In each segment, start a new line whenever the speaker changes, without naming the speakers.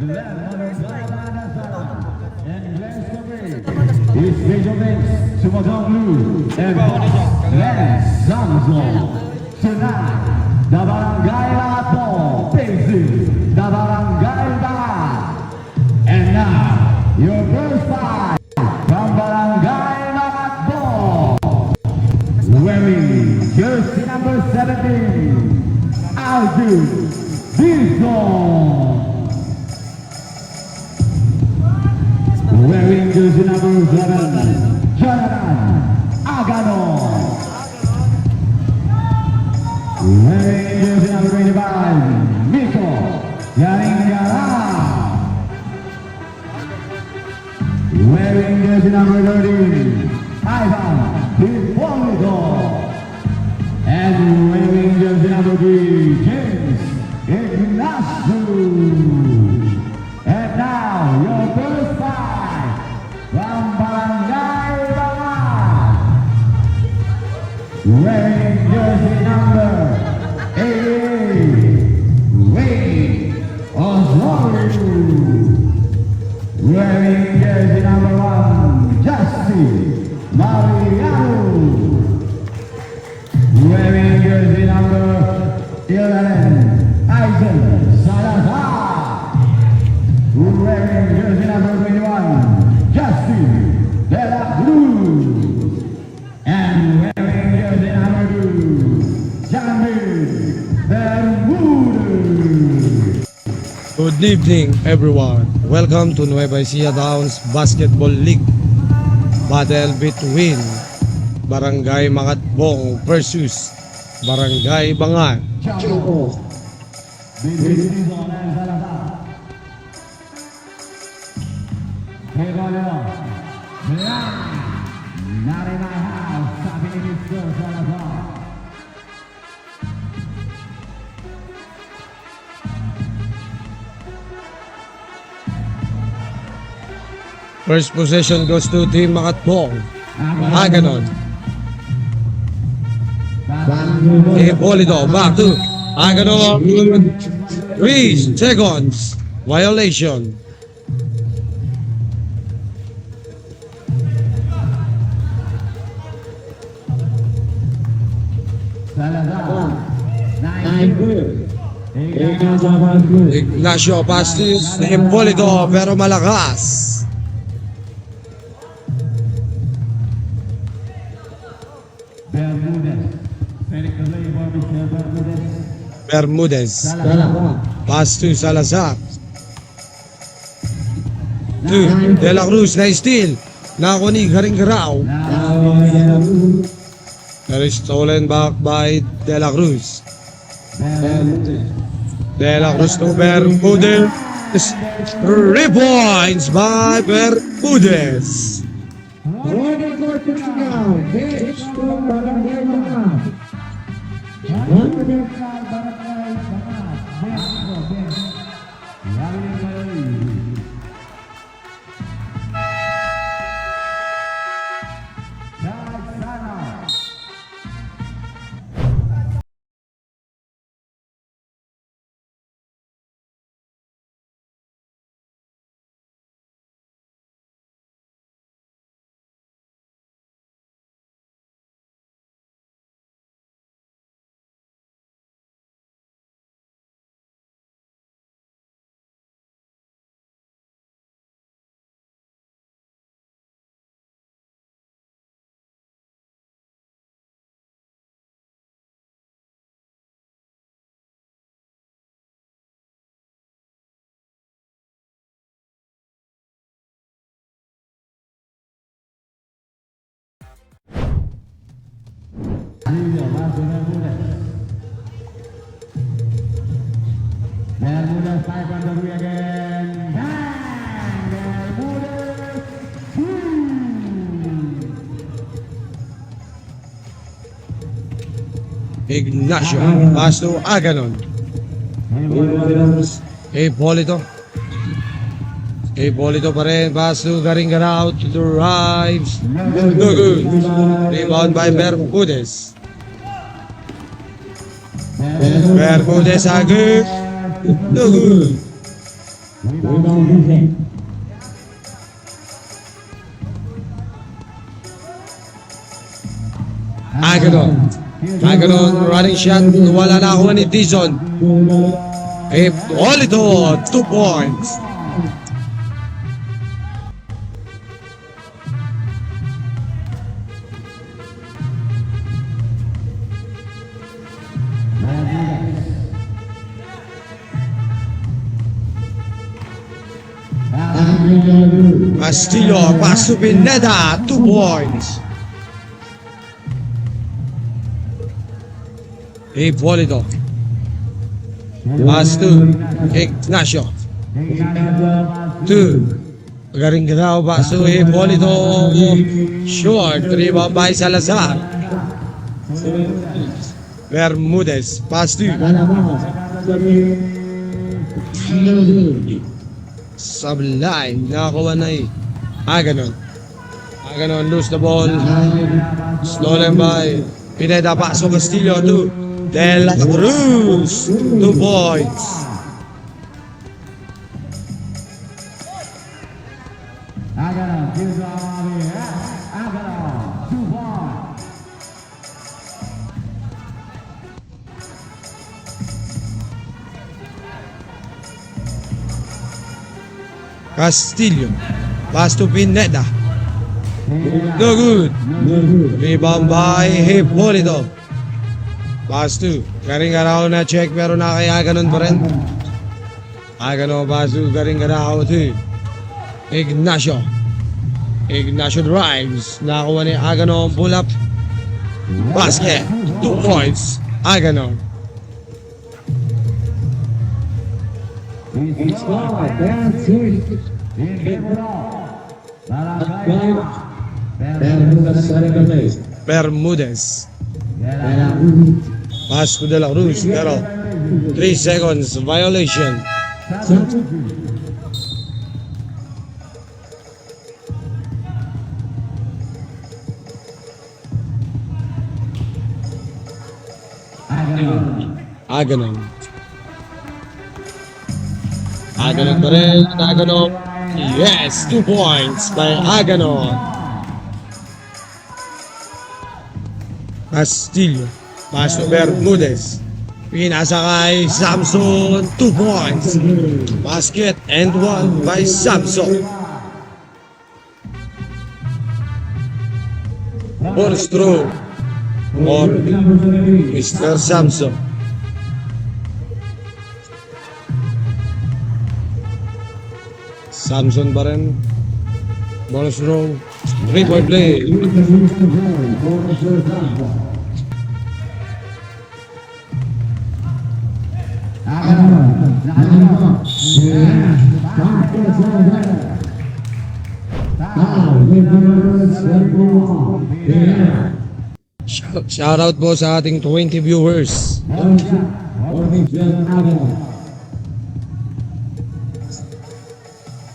His major mix, Sumadong Blue, and Lance Samson. Tonight, the Barangay Lato faces the Barangay Bangat. And now, your first fight from Barangay Makatbo. Wearing jersey number 17, Aldous Dizon. Wearing jersey number 7, Jonathan Agano. Wearing jersey number 25, Miko Yaringgara. Wearing jersey number 13, Ivan Hipólito. And wearing jersey number 3, James Ignacio. And now, your first fight from Barangay Bangat. Wearing jersey number 88, Wayne Osorio. Wearing jersey number 1, Justin Mariano. Wearing jersey number 11, Aizen Salazar. Wearing jersey number 21, Justin De La Cruz. And wearing jersey number 2, Jamil Bermudez.
Good evening, everyone. Welcome to Nueva Ecija Downs Basketball League. Battle between Barangay Makatbong versus Barangay Bangat.
Chaco. Dizon and Salazar. Hegolio. Not in my house. Sabi ni Mr. Salazar.
First possession goes to Team Makatbong. Aganon. Hipólito back to Aganon. 3 seconds. Violation.
Salazar. 9.
Ignacio pass to Hipólito pero malakas.
Bermudez. Felix Rey for Mr. Bermudez.
Bermudez.
Salazar.
Pass to Salazar. To De La Cruz na steal. Nakunig Haringrao. That is stolen back by De La Cruz. De La Cruz to Bermudez. 3 points by Bermudez.
Bermudez 5 on the way again. Bang! Bermudez.
Ignacio pass to Aganon. Hipólito. Hipólito pa rin. Pass to Garingarao to the right. No good. Rebound by Bermudez. Bermudez agad. No good.
Rebound Vincent.
Aganon, running shot. Wala na ako ni Dizon. Hipolito, 2 points. Castillo, pass to Pineda, 2 points. Hipolito. Pass to Ignacio. 2. Garing daw pass to Hipolito. Short, rebound by Salazar. Bermudez, pass to Sublime. Nakakuha na Aganon. Aganon lose the ball. Stolen by Pineda, pass to Castillo to De La Cruz. 2 points.
Aganon, gives it all the way. Aganon, 2 points.
Castillo. Pass to Pineda. No good. Rebound by Hipolito. Pass to. Garing Garao na check pero nakayaganon pa rin. Aganon pass to Garing Garao to Ignacio. Ignacio drives. Nakakuha ni Aganon. Pull up. Basket. 2 points. Aganon.
It's all that's it.
Bermudez. Pass to De La Cruz pero 3 seconds violation. Aganon. Aganon pa rin. Aganon. Yes, 2 points by Aganon. Castillo. Pass to Bermudez. Pinasa kay Samson. 2 points. Basket and 1 by Samson. First throw for Mr. Samson. Samson pa rin. Bonus row. 3-point play. Shout out po sa ating 20 viewers.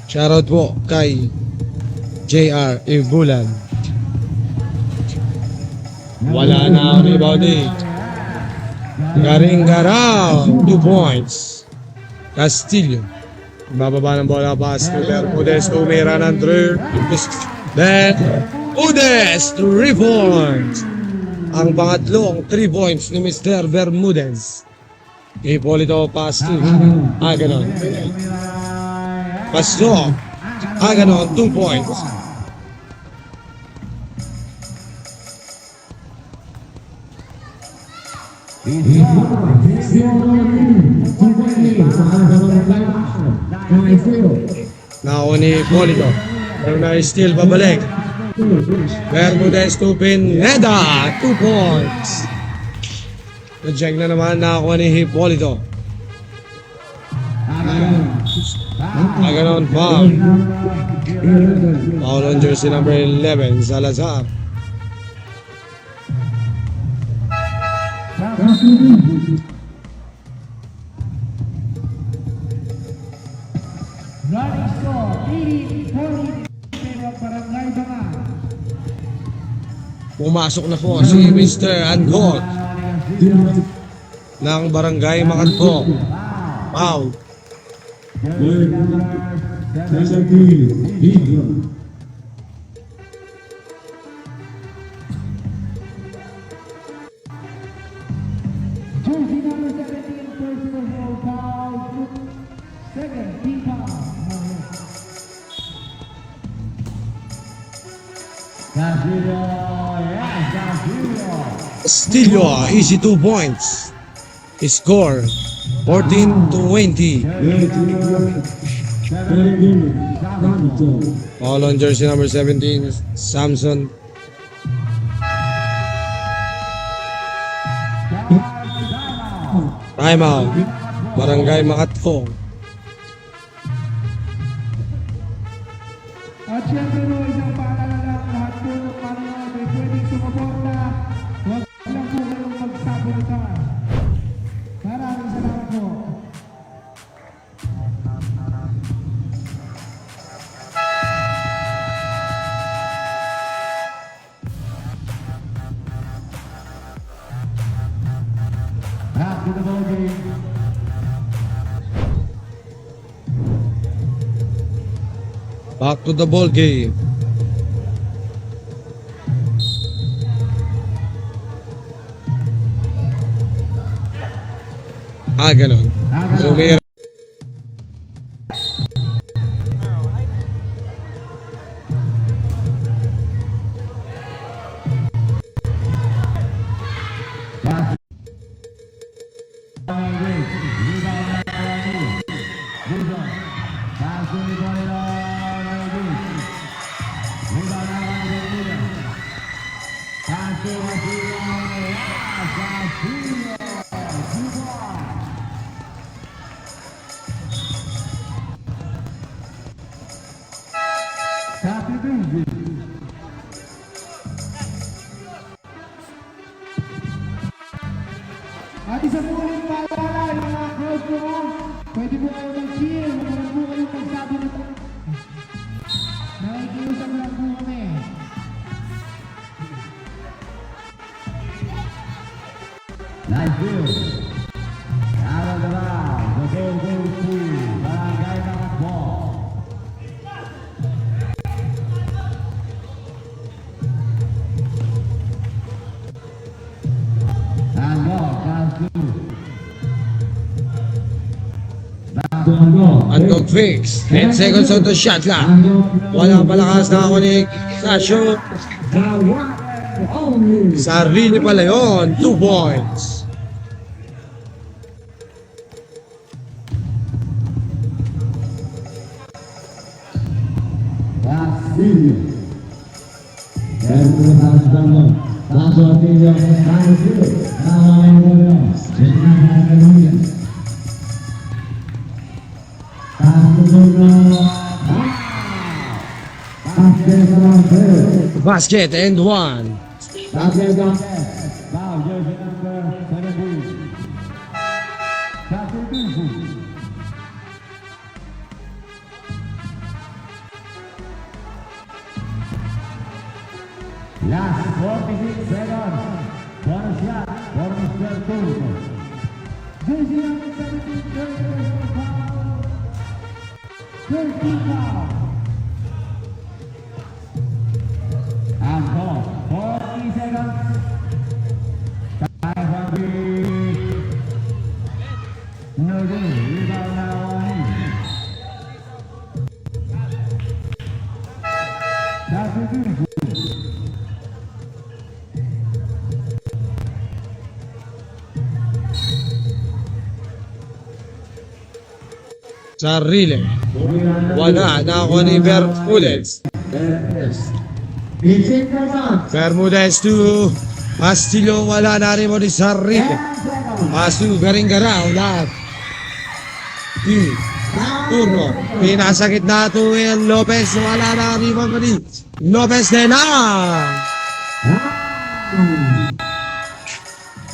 Shout out po kay JR Ibulan. Wala na ang rebound Garing Garao, 2 points. Castillo. Bababa ng bola, pass to Bermudez. Tumira ng third. Bermudez, 3 points. Ang pangatlong 3 points ni Mr. Bermudez. Hipolito, pass to Aganon. Pass to Aganon, 2 points. Now ni Hipolito. Pero na-steal pabalik. Bermudez to Pineda, 2 points. Na-check na naman nakakuha ni Hipolito. Aganon foul. Foul on jersey number 11, Salazar.
Running score, 80-40 Barangay Bangan.
Pumasok na po si Mr. Angkot ng Barangay Makatpo. Foul.
Jersey number 17, Pedro. Jersey number 17, first overall foul. Second, team foul. Castillo, yes, Castillo.
Castillo, easy 2 points. Score 14-20. All on jersey number 17, Samson. Timeout. Barangay Makatong.
At syempre no, isang paalala lang lahat po ng mga may pwedeng sumuporta. Huwag lang po kayong magsabunutan. Maraming salamat po. Back to the ball game.
Back to the ball game. Ganon. Sumira.
At isa po ulit paalala, yung mga crowd po mo, pwede po kayo mag-cheer, huwag po kayo magsabi na nakikiusap lang po kami.
Nice field. Out of the bounds. The ball goes to Barangay Makatong. And ball comes to
Antog fix. 10 seconds on the shot clock. Walang palakas na ako ni Casio. Sarili pala yun. 2 points. Basket and one.
Foul, jersey number 17. Castillo. Last 46 seconds. Bonus shot for Mr. Turco.
Jersey number 17, first overall foul. Third team foul.
And ball. 40 seconds. Time for the no good. Rebound now on. Castillo.
Sarili. Wala na ako ni Bermudez. Bermudez to Castillo. Wala na rin mo ni Sarili. Pass to Garinggara. Ulat. Turno. Pinasakit na to Will Lopez. Wala na rin mo ni Lopez na.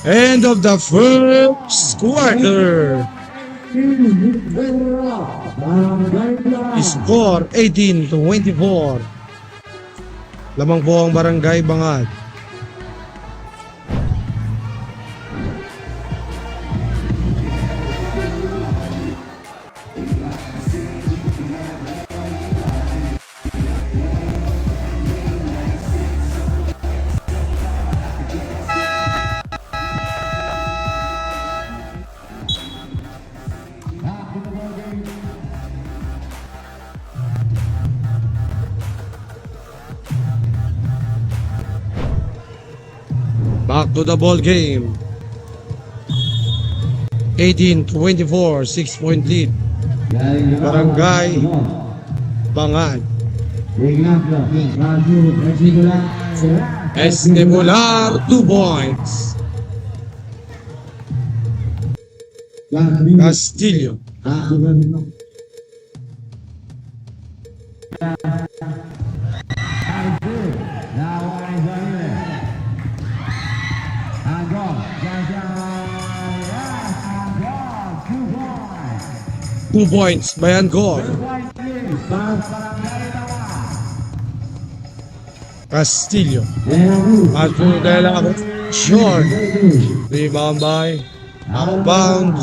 End of the first quarter. Score 18-24. Lamang po ang Barangay Bangad. Back to the ball game. 18-24, 6-point lead. Barangay Bangad. Estimular, 2 points. Castillo. Two points by Angkor. Castillo. Arturo de la short. Rebound by outbound.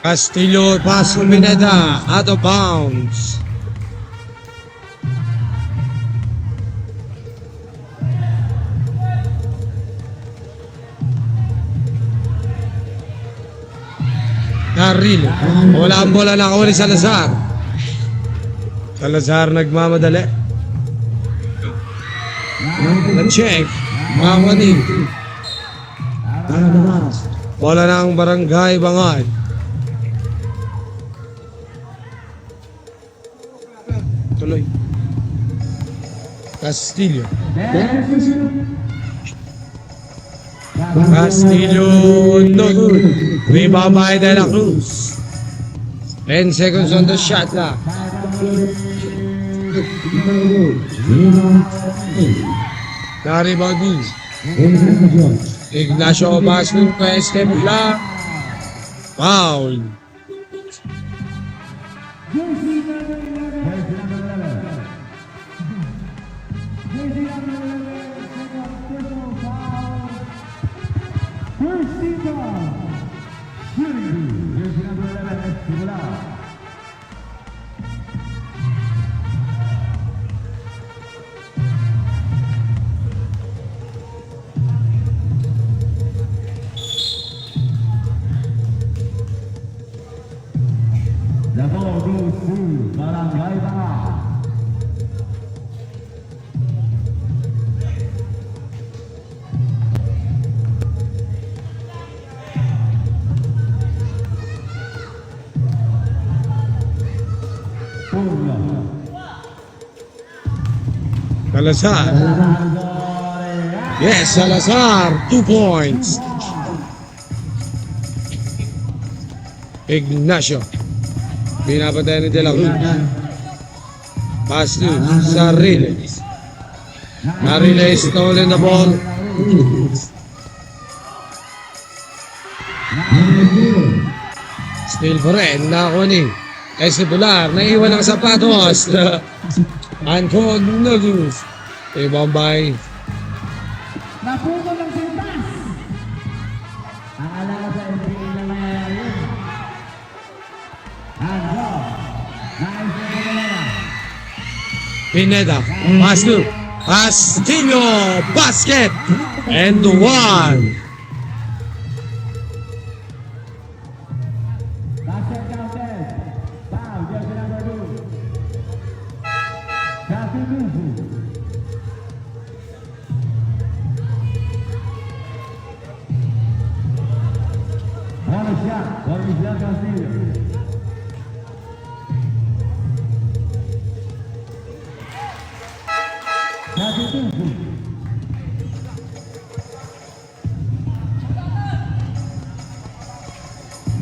Castillo pass from Pineda, out of bounds. Carril, wala ang bola na ako ni Salazar. Salazar nagmamadali. Na-check, makakunin. Bola ng Barangay Bangad. Tuloy. Castillo. Castillo, no good. Rebound by De La Cruz. 10 seconds on the shot clock. Na-rebound din. Ignacio Basco, step lang. Foul.
The ball goes to Barangay Bangad.
Salazar. Yes, Salazar. 2 points. Ignacio. Pinapatay ni De La Cruz. Pass to Sarriles. Sarriles stolen the ball. Still for red. Nakuha Estimular. Naiwan ang sapatos. Angkor Nugus. Rebound by
Naputo ng sintas. Akala ka sa NBA na mangyayari yun.
Pineda. Pass to Castillo. Basket. And 1.
Basket counted. Foul, jersey number 2. Castillo. One shot for Miguel Castillo.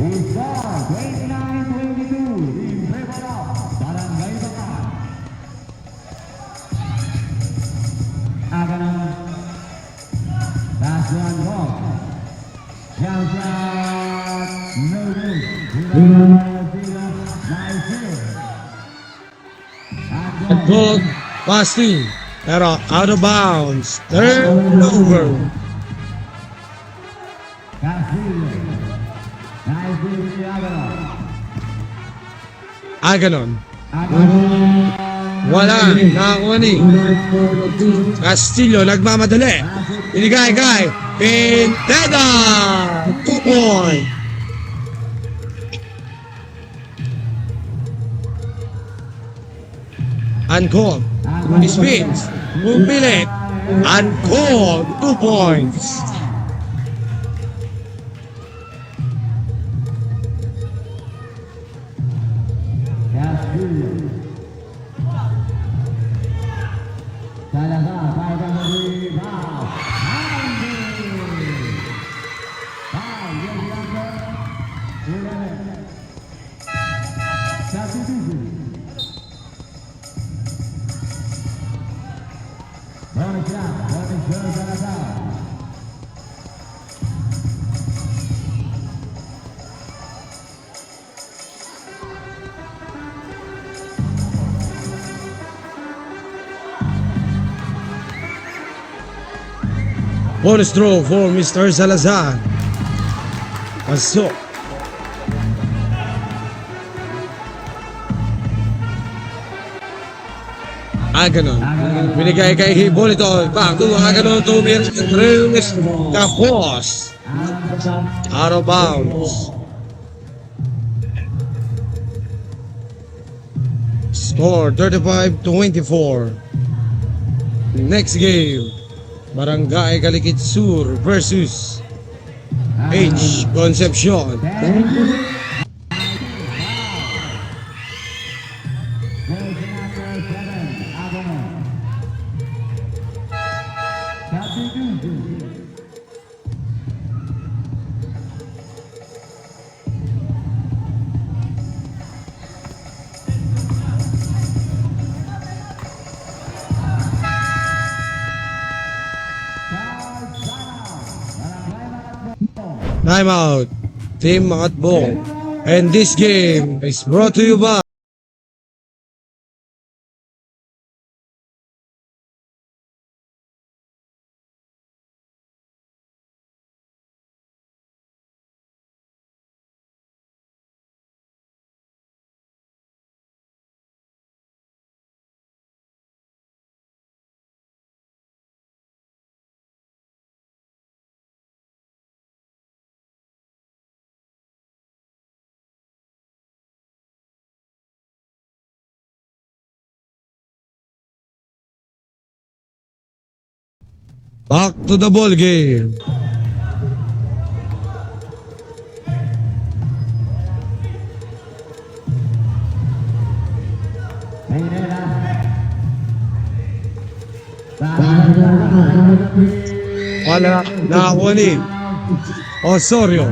We saw 29-22 in favor of Barangay Bangad. Aganan. Last one ball. Jump shot. No good.
Good passing. Pero out of bounds. Turnover.
Castillo. Nice move to Aganan.
Aganon.
Aganan.
Wala, nakakuha ni Castillo, nagmamadali. Binigay kay Pineda. 2 point. Uncalled. Spins. Pupilit. Uncalled. 2 points.
Salazar, para Madrid, foul. Foul, yes, number 11. Substitution. Bonus shot, Salazar.
Bonus throw for Mr. Salazar. Pasok. Ganon. Binigay kay Hipolito. Back to ganon to Mirnes Capos. Out of bounds. Score 35-24. Next game. Barangay Kalikit Sur versus H. Concepcion. Timeout. Team Makatbong. And this game is brought to you by Back to the ball game. Wala, nakakuha ni Osorio.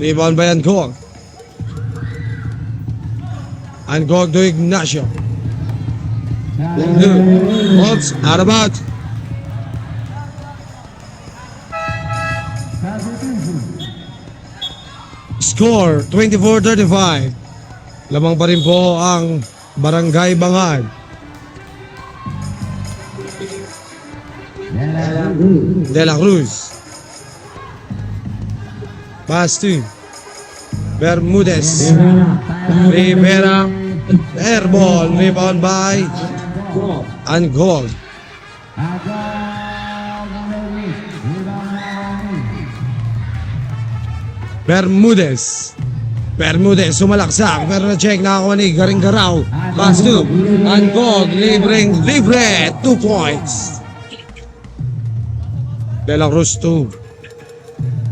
Rebound by Angkong. Angkong to Ignacio. Oops, out of bounds. Score 24-35. Lamang pa rin po ang Barangay Bangag. De La Cruz. Pass to Bermudez. Rivera. Airball. Rebound by Angkong. Bermudez. Sumalaksak pero na-check, nakakuha ni Garing Garaw. Pass to Angkong. Libre 2 points. De La Cruz to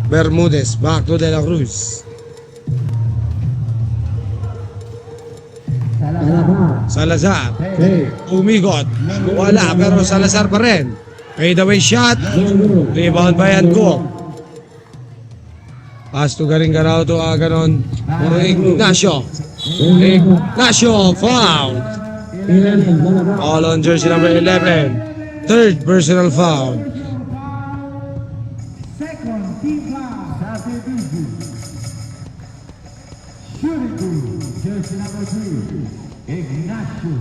Bermudez. Back to De La Cruz. Salazar. Umigot. Wala pero Salazar pa rin. Fade away shot. Rebound by Angkong. Pass to Garing Garaw to ganon. Ignacio. Foul. All on jersey number 11. Third personal foul.
Second team foul. Substitution. Shooting jersey number 2. Ignacio.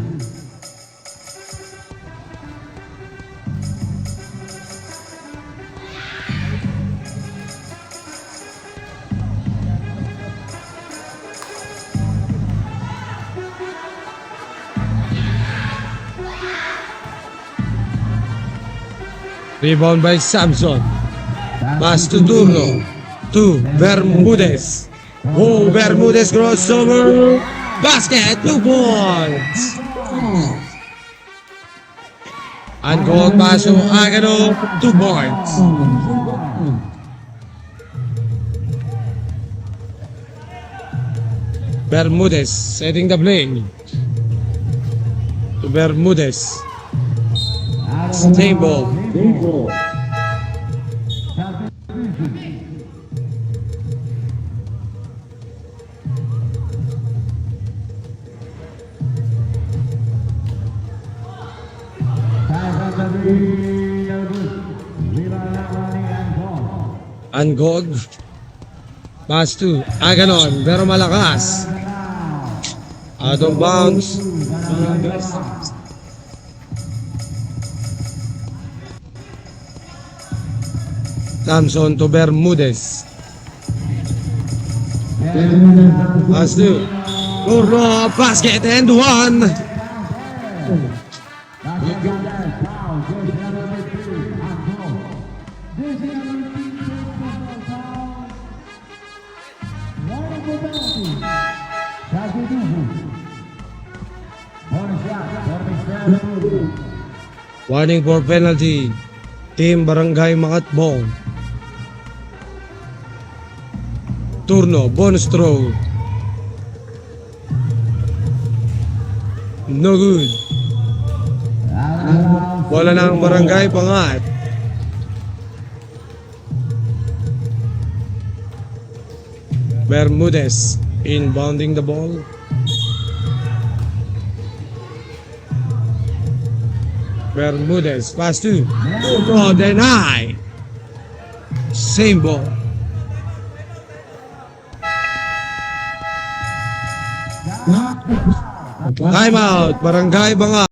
Rebound by Samson. Pass to Turno. To Bermudez. Oh, Bermudez crossover. Basket, 2 points. Uncalled pass to Agano, 2 points. Bermudez setting the play. To Bermudez. Stable. Angog. Pass to Aganon, pero malakas. Out of bounds. Samson to Bermudez. Pass to Turno, basket and 1. Warning for penalty. Team Barangay Makatbong. Turno, bonus throw. No good. Wala na ang Barangay Pangat. Bermudez inbounding the ball. Bermudez pass to Turno, deny. Same ball. Timeout, Barangay Bangat.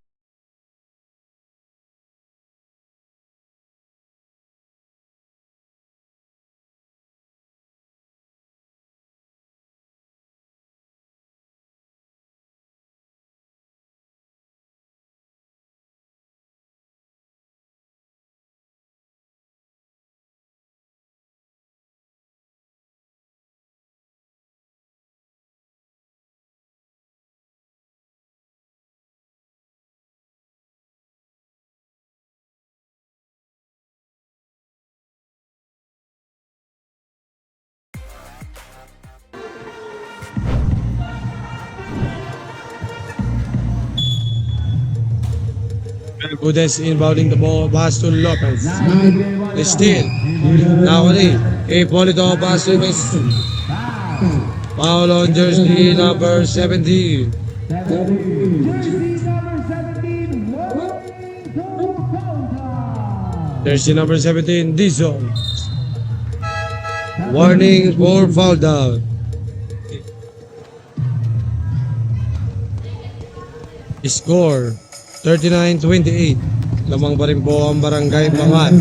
Bermudez inbounding the ball, pass to Lopez. Still, now Hipolito pass to Messi. Foul on jersey number 17. Jersey number 17, Dizon. Warning for foul down. Score 39-28. Lamang pa rin po ang Barangay Bangat.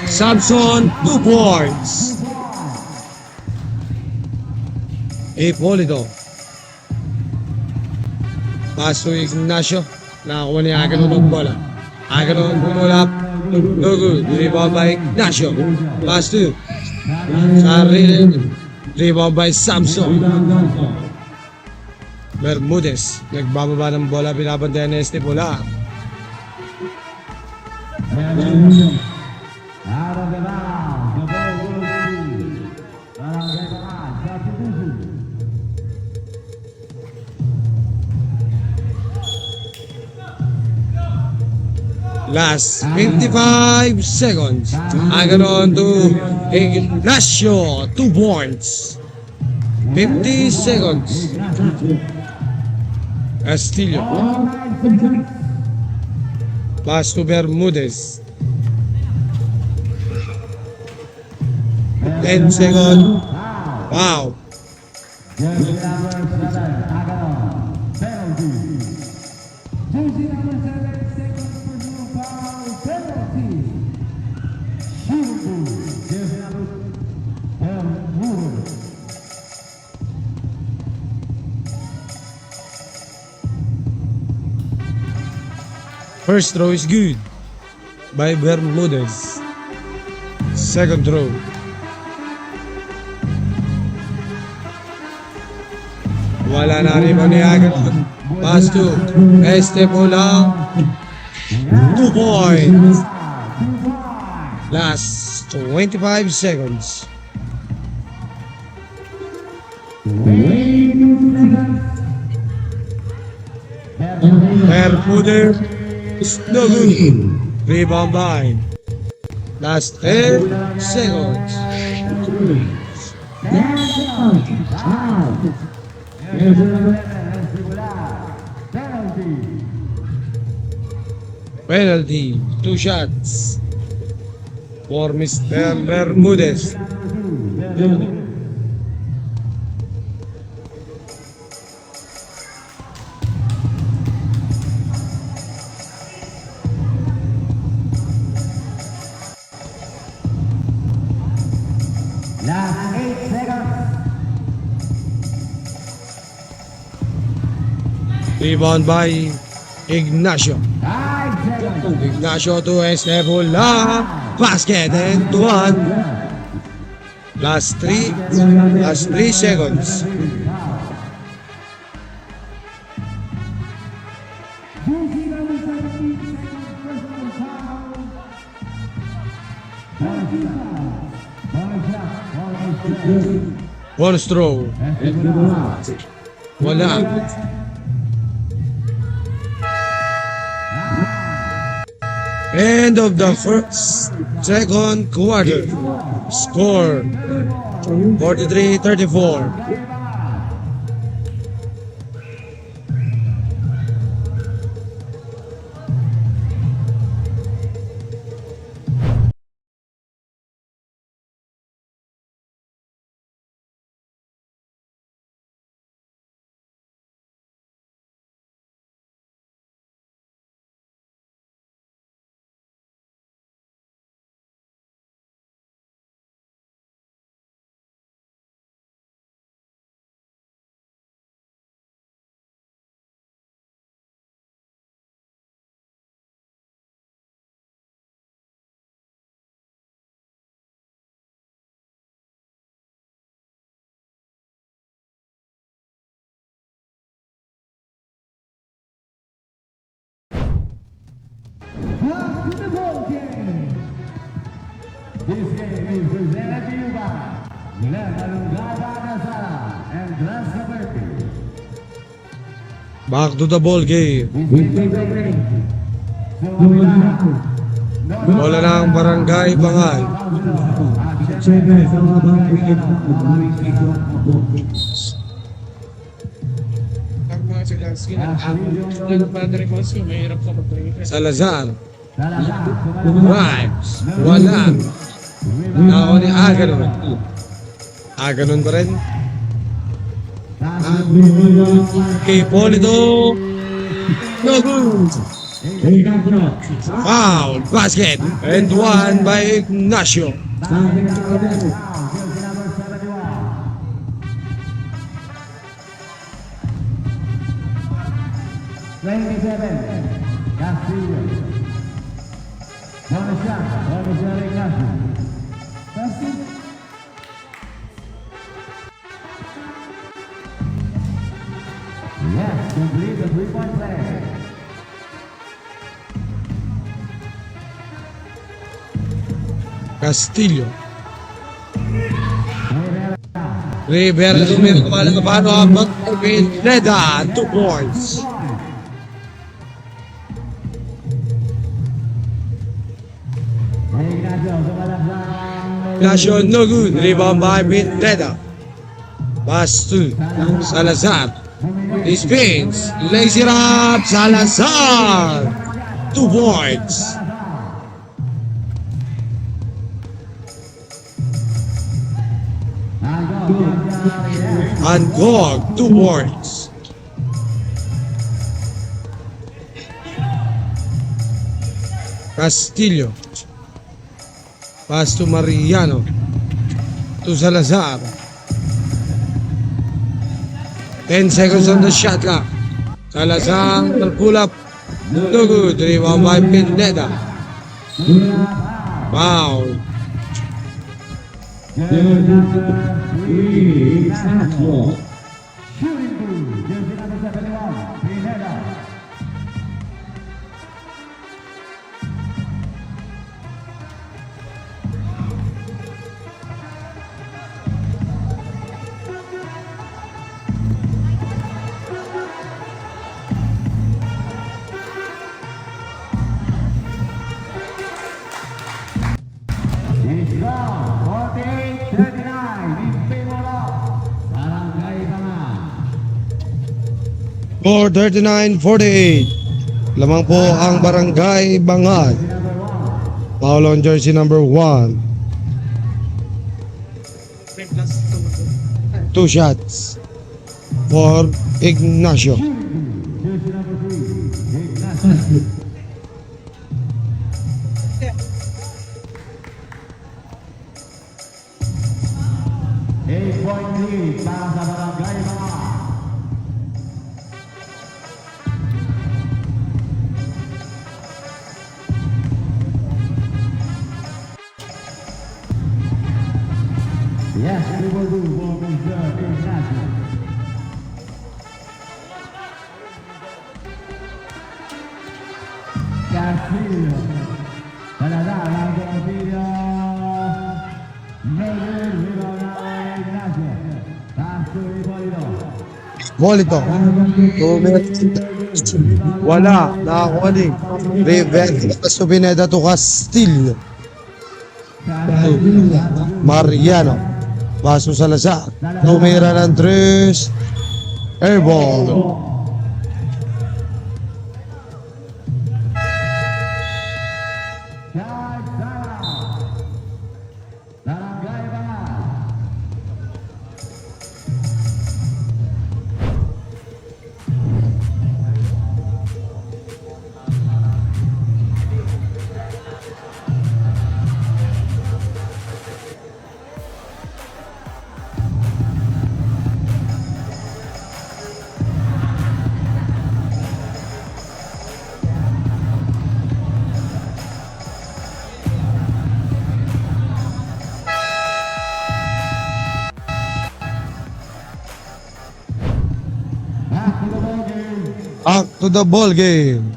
Samson, 2 points. Hipolito. Pass to Ignacio. Nakakuha ni Aganon ng bola. Aganon pumulap. No good. Rebound by Ignacio. Pass to Saril. Rebound by Samson. Bermudez. Nagbababa ng bola. Binabantayan ni Estipula. Last 55 seconds. Aganon to Ignacio, 2 points. 50 seconds. Castillo. Pass to Bermudez. 10 seconds. Wow. First throw is good by Bermudez. Second throw. Wala na rin ni Aganon. Pass to Estepola. 2 points. Last 25 seconds. Bermudez. No good. Rebound by. Last 10 seconds. Penalty. 2 shots for Mr. Bermudez.
Last 8 seconds.
Rebound by Ignacio.
5 seconds.
Ignacio to Estepola. Basket and 1. Last 3 seconds.
Busy number 17 seconds. Personal foul.
One throw. Wala. End of the second quarter. Score 43-34.
Basketball game. This game is presented to you by Glenn Alungada Nazara and Glass Caberti.
Back to the ball game. Bola ng Barangay Bangay. Salazar. Grimes. Wala. Ako ni Aganon. Aganon pa rin. Kay Polito. No good. Foul. Basket. And 1 by Ignacio.
Castillo. Bonus shot. Bonus shot Ignacio. Castillo. Yes, complete the 3-point play.
Castillo. Rivera tumira kembali ke Pano. Pineda. 2 points. Ignacio no good. Rebound by Pineda. Pass to Salazar. He spins. Lays it up. Salazar. 2 points. And Gog, 2 points. Castillo. Pass to Mariano. To Salazar. 10 seconds on the shot clock. Salazar pull up. No good. Rebound by Pineda. Wow.
Jersey number 3, National. Shooting blue, jersey number 71, Pineda. Islam 48-39 in favor of Barangay Bangan.
4:39:48. Lamang po ang Barangay Bangad. Foul on jersey number 1. 2 shots for Ignacio.
Jersey number 3, Ignacio. Eight-point lead para sa Barangay Bangan. Yes, we will do for Mr. Ignacio. Castillo. Talaga, lang Castillo. Murder, rebound na Ignacio. Pass to Ipolito.
Volito. 2 minutes. Wala. Nakakuha din. Revenge. Pasto Pineda to Castillo. Mariano. Paso Salazar. Tumira ng 3. Airball.
Charge Sara. Barangay Bangan. Back to the ball game.
Back to the ball game.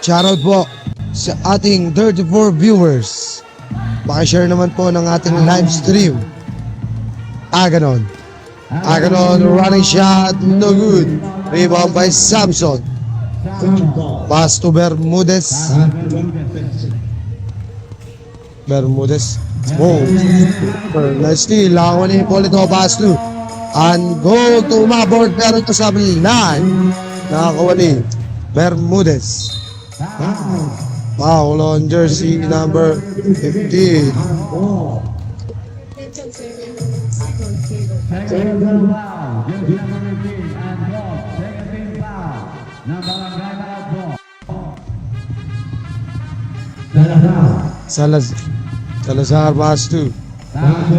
Shoutout po sa ating 34 viewers. Pakishare naman po ng ating live stream. Aganon. Aganon, running shot, no good. Rebound by Samson. Pass to Bermudez. Bermudez. Oh, nice steal. Lakaw ni Polito, pass to. And go to Mabord, pero ito sa line. Nakakuha ni Bermudez. Foul on jersey number 15.
Second foul. Jersey number 15 and drop. Second team foul. Ng Barangay Bangan.
Salazar pass to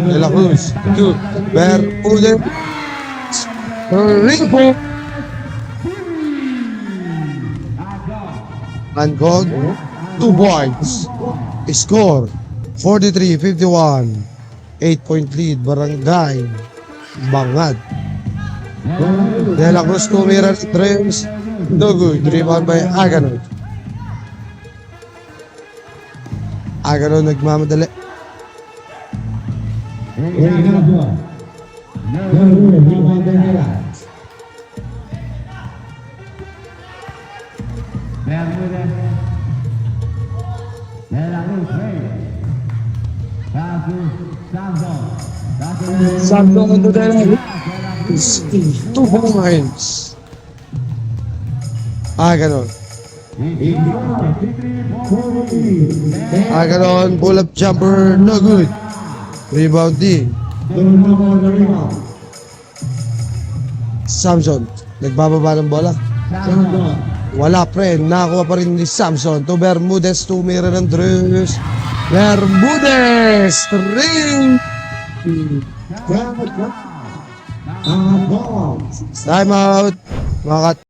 De La Cruz to Bermudez. Ripo. And gone. 2 points. Score 43-51. 8-point lead Barangay Bangad. De La Cruz tumira ng 3. No good. Rebound by Aganon. Aganon nagmamadali.
Bermudez. De La Cruz. Pass to Samson.
Samson into the 2 points. Aganon. Aganon, pull up jumper, no good. Rebound D. Samson, nagbababa ng bola. Wala pre, nakakuha pa rin ni Samson. To Bermudez, tumira ng 3. Bermudez. 3. Time out. Mga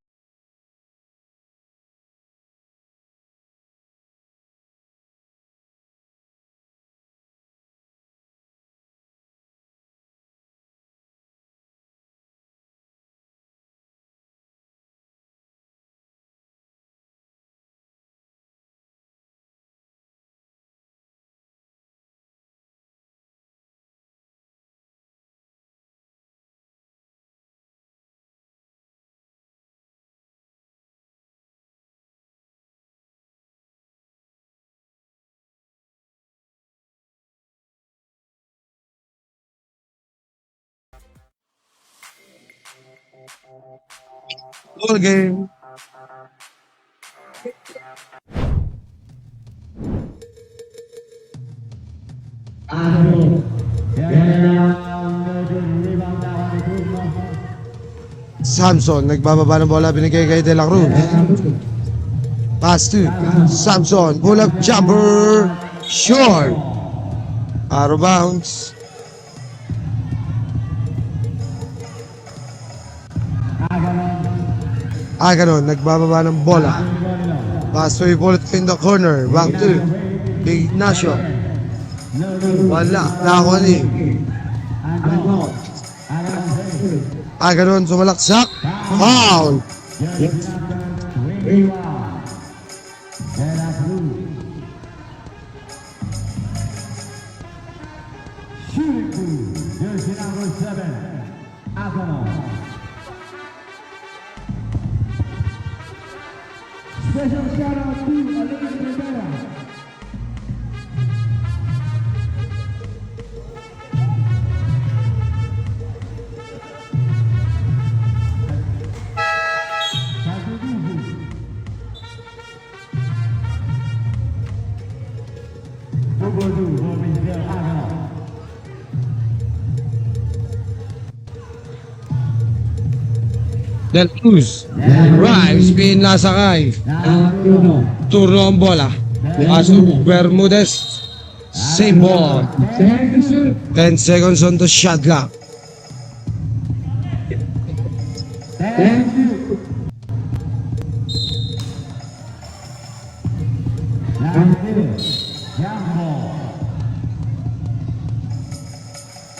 ball game. Samson, nagbababa ng bola, binigay kay De La Cruz. Pass to Samson, pull up jumper, short. Out of bounds. Ganon, nagbababa ng bola. Pass to bullet in the corner, back to Ignacio. Wala, nakuha ni. Ganon, sumalaksak. Foul.
Jersey number 7, Aganon.
Special shout out to Alexis Rivera.
Del Cruz. Right, spin nasakay. Turno ang bola. Pass to Bermudez. Same ball. 10 seconds on the shot clock.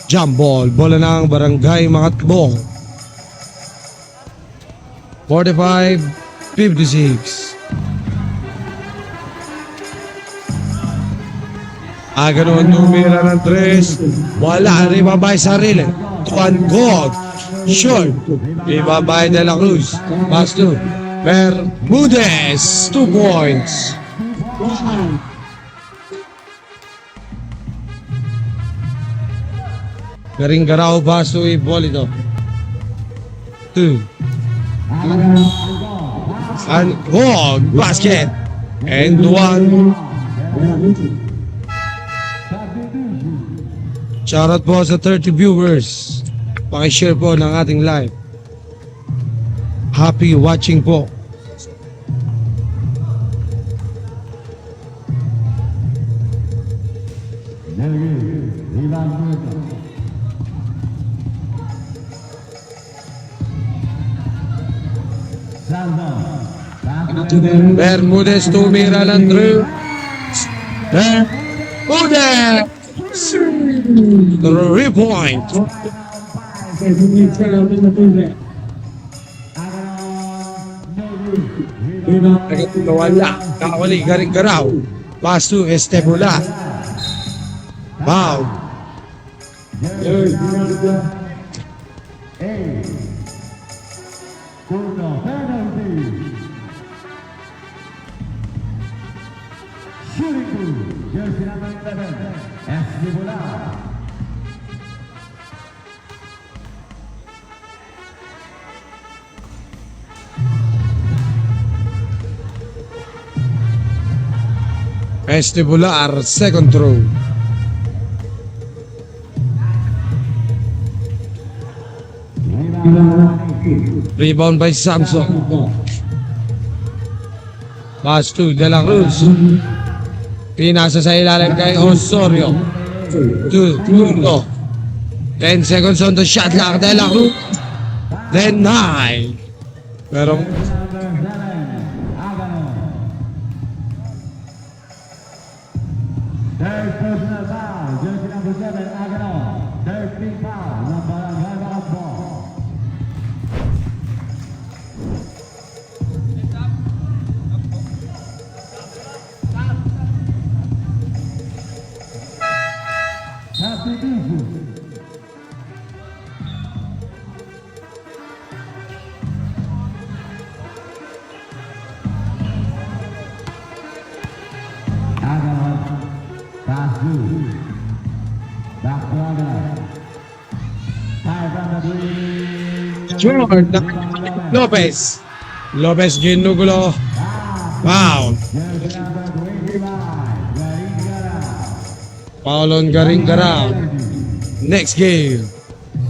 Jump ball. Bola ng Barangay Makatbong. 45-56. Ganon, tumira ng 3. Wala, ribabay sarili. Tuan God. Short. Ribabay De La Cruz. Pass to Bermudez. 2 points. Garing Garao, pass to Ipolito. 2. And God, basket. And 1. Shoutout po sa 30 viewers. Pakishare po ng ating live. Happy watching po. Bermudez tumira ng Drew. Bermudez! 3 point. Nawala. Kakuli, Garing Garao. Pass to Estebula. Wow.
Shooting crew, jersey number 11, Estebula.
Estebular, second throw. Rebound by Samson. Pass to De La Cruz. Pinasa sa ilalim kay Osorio. 2-2. 10 seconds on the shot clock. De La Cruz. Then 9. Pero
Number 7, Agano. Third personal foul, jersey number 7, Agano. Third team foul, ng Barangay Basketball. Substitution. Agano, pass through. Back to Agano. Time from the three.
Jordan Lopez. Lopez ginugulo. Wow.
Jersey number 25, Garingara.
Paulon Garingara. Next game.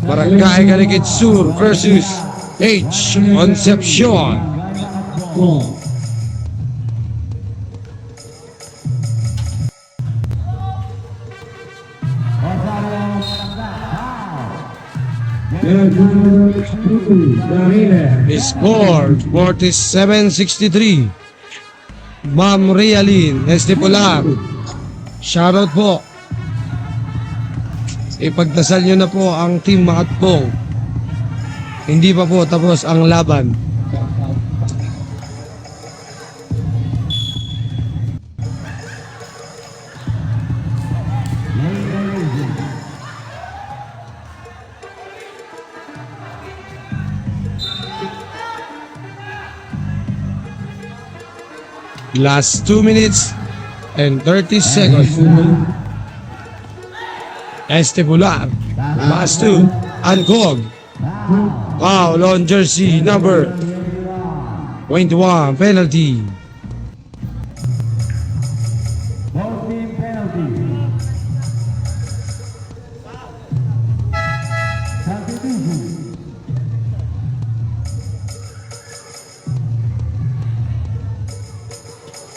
Barangay Garikit Sur versus H. Concepcion. Score 47-63. Ma'am Realin Estipular. Shoutout po. Ipagdasal nyo na po ang Team Makatpong. Hindi pa po tapos ang laban. Last 2 minutes and 30 seconds. Estipular. Pass to Angkog. Foul on jersey number 21. Penalty.
Both team penalty. Substitution.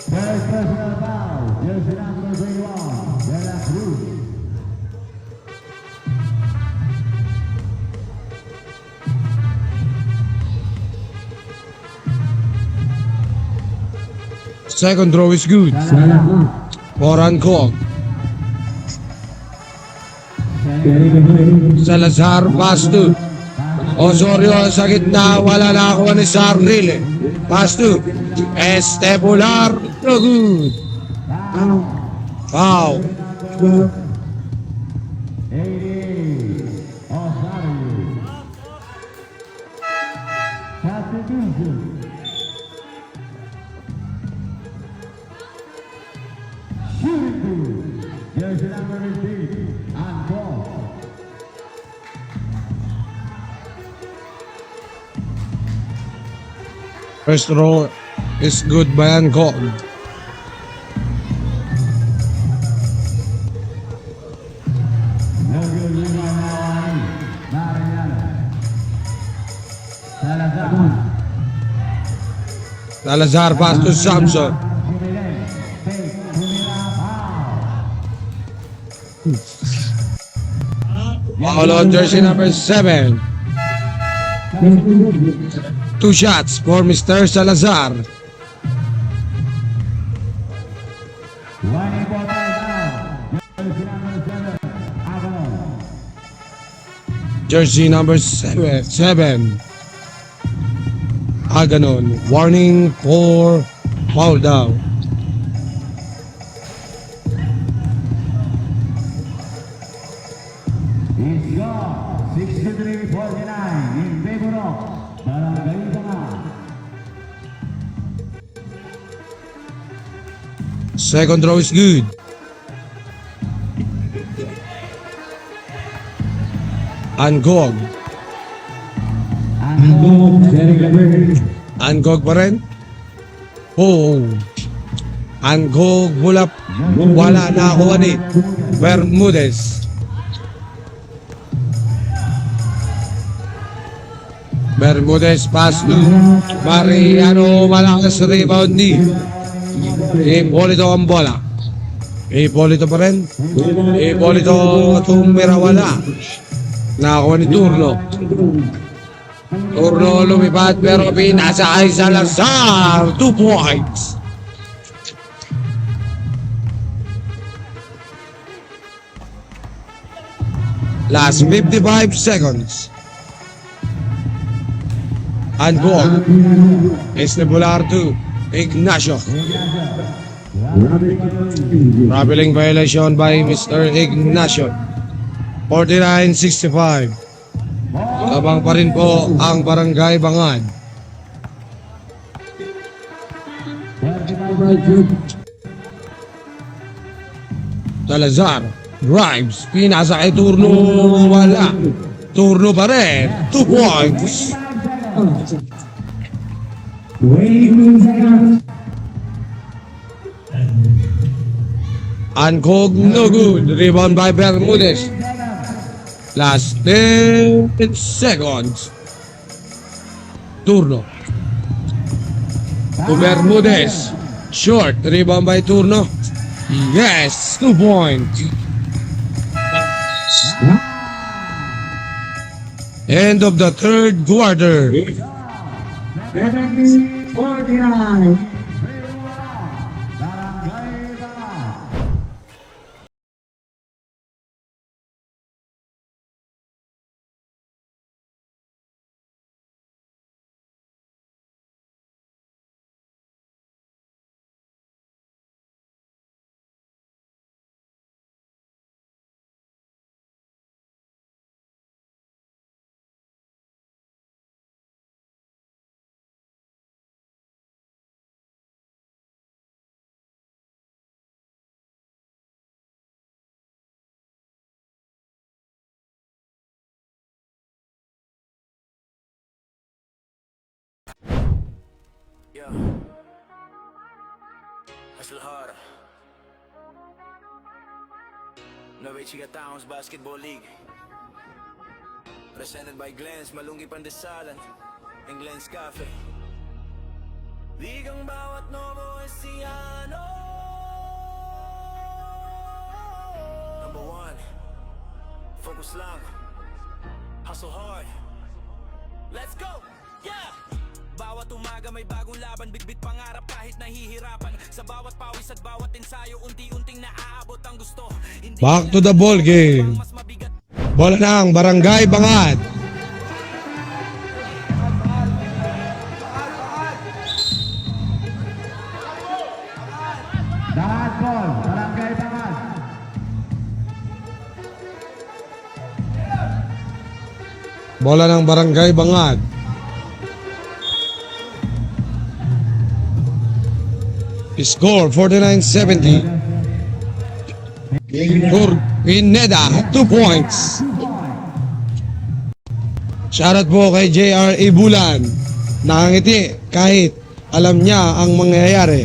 Third personal foul, jersey number 21, De La Cruz.
Second throw is good. For Angkog. Salazar pass to Osorio sa gitna. Wala na ako ni Sarrile. Pass to Estipular. No good. Foul.
88, Osorio. Substitution. Shooting two, jersey number 15, Angkog.
First throw is good by Angkog.
No good rebound now, Mariano. Salazar.
Salazar pass to Samson.
Jimenez. Fake. Tumira. Foul.
Foul on jersey number 7. 2 shots for Mr. Salazar.
1 important foul. Jersey number 7, Agano.
Jersey number 7. Aganon. Warning for foul down.
It's gone. 63-49 in favor of Barangay Tanga.
Second throw is good. Angkog. Angkog pa rin. Oh. Angkog bulap. Wala na ako ni Bermudez. Bermudez pass to Mariano. Malakas rebound ni Ipolito ang bola. Hipolito pa rin. Hipolito tumirawala. Nakakuha ni Turno. Turno lumipat pero pinasa kay Salazar. 2 points. Last 55 seconds. And goal. Estebular to Ignacio. Traveling violation by Mr. Ignacio. 49-65. Tabang pa rin po ang Barangay Bangad. Salazar drives, pinasa kay Turno, wala. Turno pa rin, 2 points. Ancog, no good. Rebound by Bermudez. Last 10 seconds. Turno. To Bermudez. Short. Rebound by Turno. Yes, 2 points. End of the third quarter.
49.
Yeah. Hustle hard. Novechiga Towns Basketball League. Presented by Glenn's Malungi Pandesalan and Glenn's Cafe. Ligang bawat Novo Enciano. Number 1. Focus lang. Hustle hard. Let's go! Yeah! Bawat umaga may bagong laban, bitbit pangarap kahit nahihirapan. Sa bawat pawis at bawat ensayo, unti-unting naaabot ang gusto. Hindi
Back to the ball game. Bola ng Barangay Bangad.
Dahat ball, Barangay Bangad.
Bola ng Barangay Bangad. Score 49-70. Pineda, 2 points. Shoutout po kay JR Ibulan. Nakangiti kahit alam niya ang mangyayari.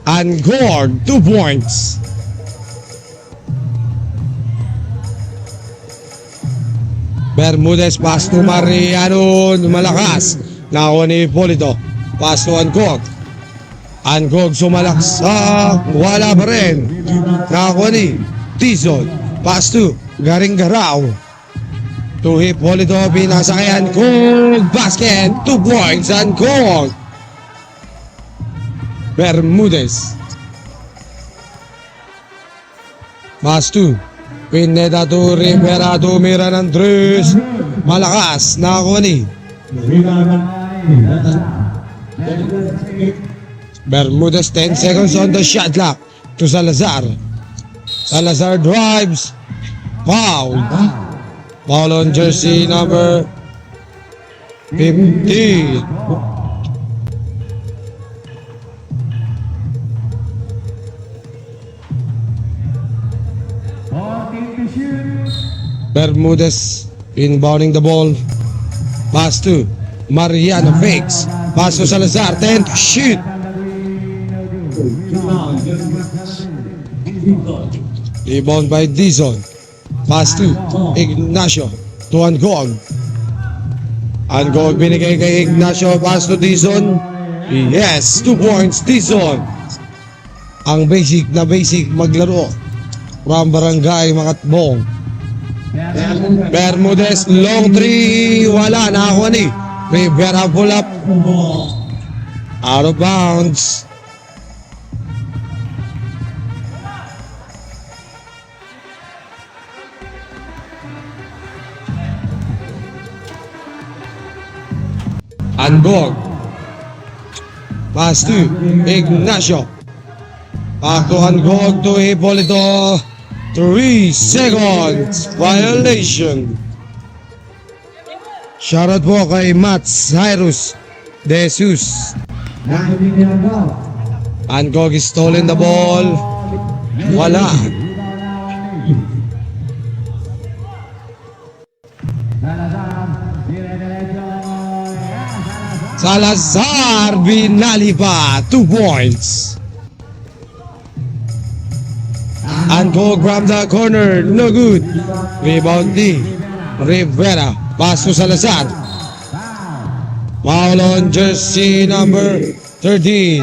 Angkor, 2 points. Bermudez, pass to Mariano, malakas. Nakakuha ni Hipolito. Pass to Angkor. Angkor sumalaksak, wala pa rin. Nakakuha ni Tizon. Pass to Garing Garao. To Hipolito, pinasa kay Angkor. Basket, 2 points, Angkor. Bermudez. Pass to Pineda to Rivera, tumira ng Andres. Malakas, nakakuha ni Bermudez. 10 seconds on the shot clock to Salazar. Salazar drives. Foul. Foul on jersey number 15. Bermudez inbounding the ball. Pass to Mariano, fakes. Pass to Salazar, 10 to shoot. Rebound by Dizon. Pass to Ignacio. To Angkor. Angkor binigay kay Ignacio. Pass to Dizon. Yes, 2 points, Dizon. Ang basic na basic maglaro from Barangay Makatbong. Bermudez, long 3, wala, nakakuha ni Rivera, pull up, out of bounds. Angog, pass to Ignacio, back to Angog to Hipolito. 3 seconds violation. Shoutout po kay Matt Cyrus De Jesus. Angog is stolen the ball. Wala. Salazar binali pa, 2 points. Angog from the corner, no good. Rebound ni Rivera, pass to Salazar. Foul on jersey number 13.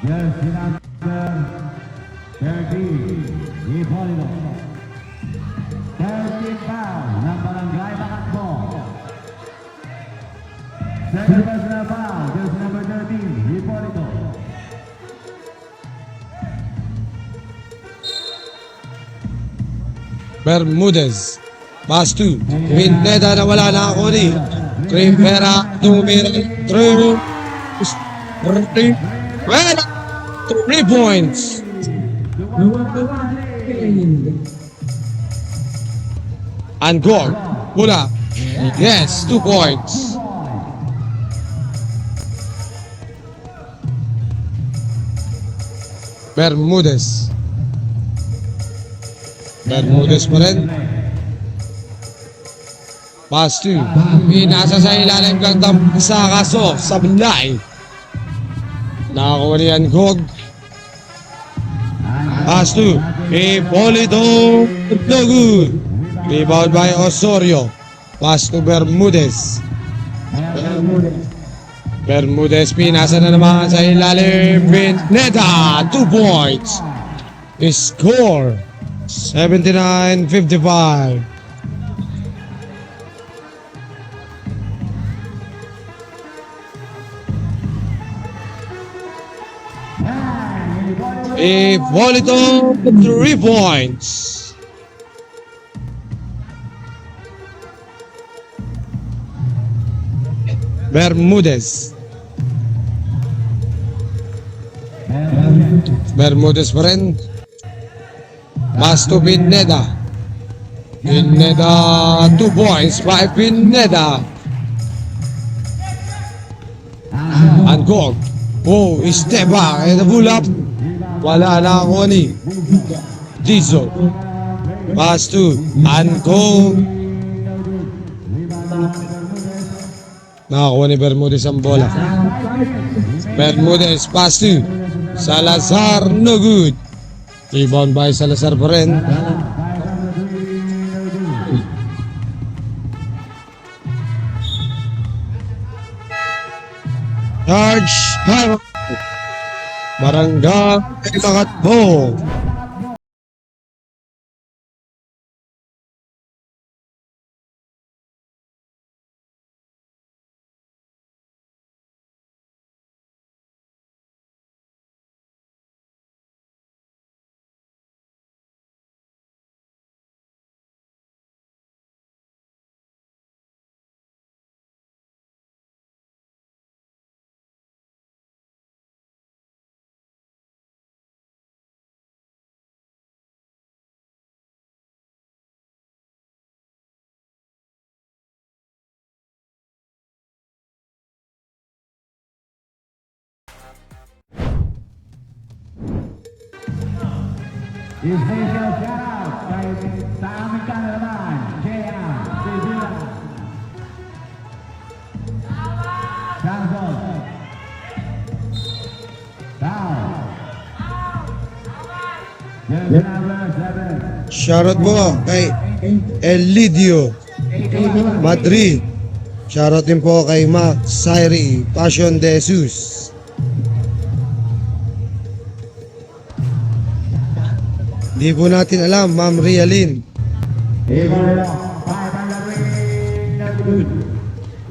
Jersey number 13, Hipolito. 13 foul ng Barangay Makatbong. Second personal foul, jersey number 13, Hipolito.
Bermudez, pass to Pineda na wala na ako ni Rivera, 2 minutes, 3 points. Angog, wala. Yes, 2 points. Bermudez. Bermudez pa rin. Pass to. Pinasa sa ilalim kang sa kaso. Sablay. Nakakuha ni Angog. Pass to Hipolito. No good. Rebound by Osorio. Pass to Bermudez. Bermudez pinasa na naman sa ilalim. Pineda, 2 points. Score 79-55. Hipolito, 3 points. Bermudez. Bermudez pa rin. Pass to Pineda. Pineda, 2 points by Pineda. Angog. Oh, step back. And the pull up. Wala na ako ni Dizon. Pass to Angog. Nakakuha ni Bermudez ang bola. Bermudez, pass to Salazar, no good. Rebound by Salazar pa rin. Charge time. Barangay Makatbong.
Is Basil shout out. kay sa aming kanan naman, J.R. Sevilla. Samson. Down. Jersey number 7.
Shoutout po kay Elidio Madrid. Shoutout din po kay Max Sairi Passion de Jesus. Di po natin alam, Ma'am Rialin.
Igual 500 ring na good.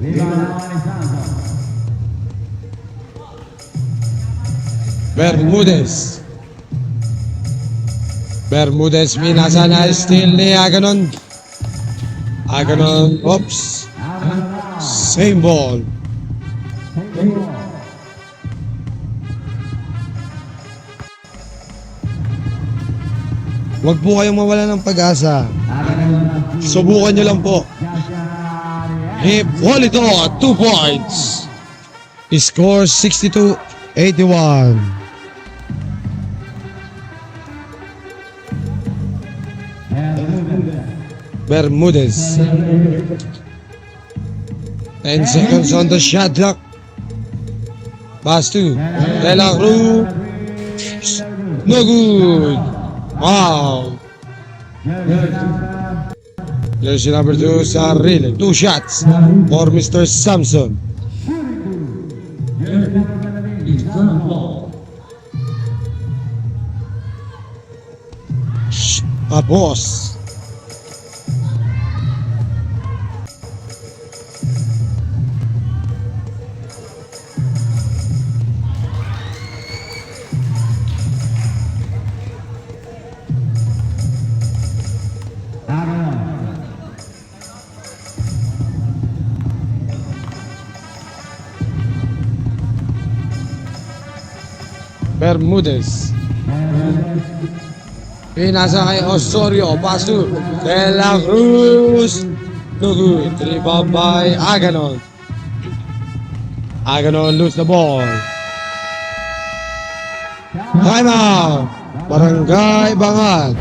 Lima naman ni Samson.
Bermudez pinasa na still ni Aganon. Aganon, oops. Same ball. Huwag po kayong mawala ng pag-asa. Subukan nyo lang po. Hipolito, 2 points. Score 62-81. Bermudez. 10 seconds on the shot clock. Pass to De La Cruz. No good. Wow. Jersey number 2, Sarrile. 2 shots for Mr. Samson. Tapos. Bermudez. Pinasa kay Osorio. Pass to De La Cruz. No good. Rebound by Aganon. Aganon lose the ball. Time out. Barangay Bangat.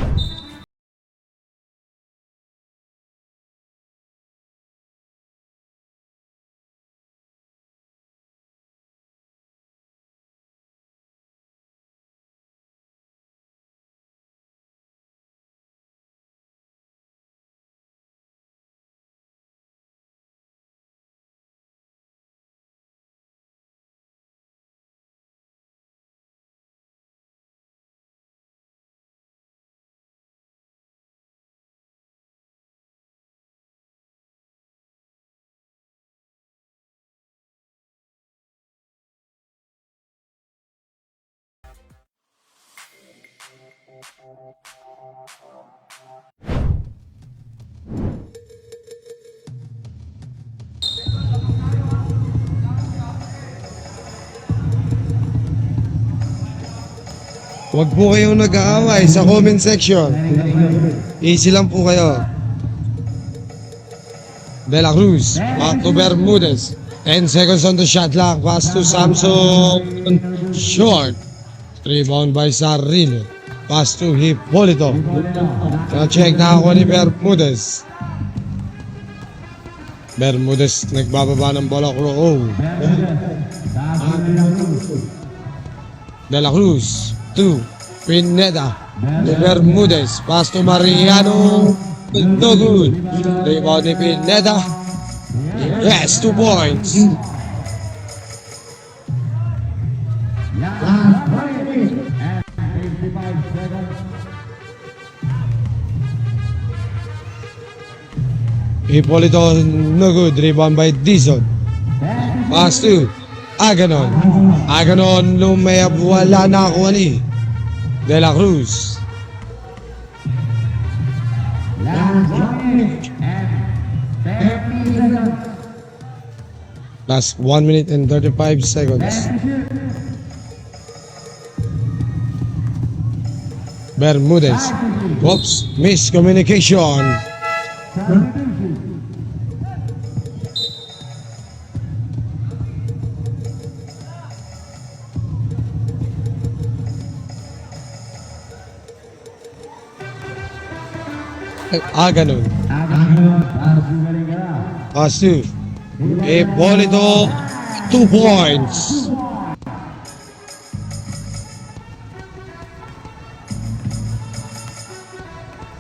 Huwag po kayong nag-aaway sa comment section. Easy lang po kayo. De La Cruz, back to Bermudez. 10 seconds on the shot clock. Pass to Samson. Short. Rebound by Sarrile. Pass to Hipolito. Na-check na ako ni Bermudez. Bermudez nagbababa ng bola. Oh. De La Cruz. 2. Pineda. Bermudez. Pass to Mariano. No good. Rebound ni Pineda. Yes, 2 points. Hipolito, no good. Rebound by Dizon. Pass to Aganon. Aganon, lumayab, wala na ako ni De La Cruz. Last 1 minute and 35 seconds. Bermudez. Whoops, miscommunication. Ganun.
Para sugaling ka na.
Pass 2. Ipolito, 2 points.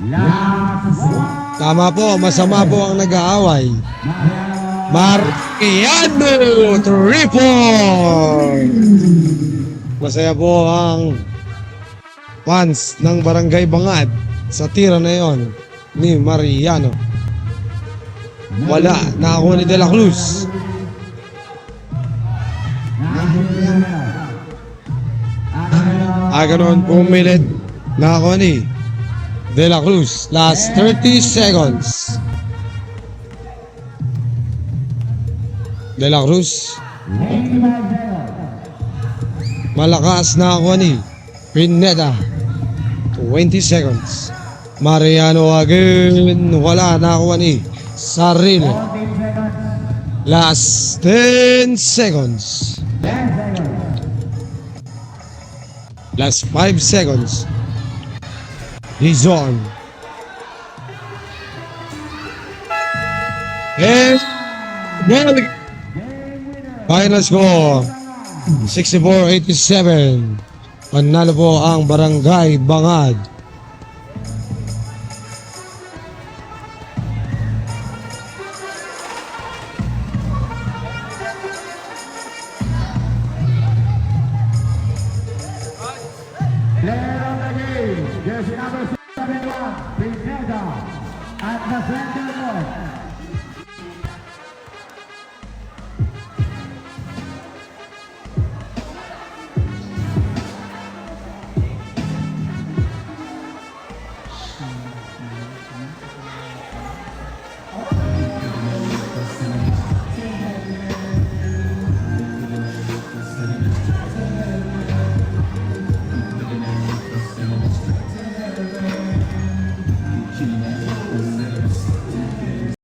Last one.
Tama po, masama po ang nag-aaway. Mariano, 3 points. Masaya po ang fans ng Barangay Bangad sa tira na yon ni Mariano. Wala, nakakuha ni De La Cruz. Ganon, pumilit. Nakakuha ni De La Cruz. Last 30 seconds. De La Cruz. Malakas nakakuha ni Pineda. 20 seconds. Mariano again. Wala, nakakuha ni Saril. Last 10 seconds. Last 5 seconds. He's on. And final score 64-87. Panalo po ang Barangay Bangad.
Player of the game, jersey number 71, Pineda. At the center court,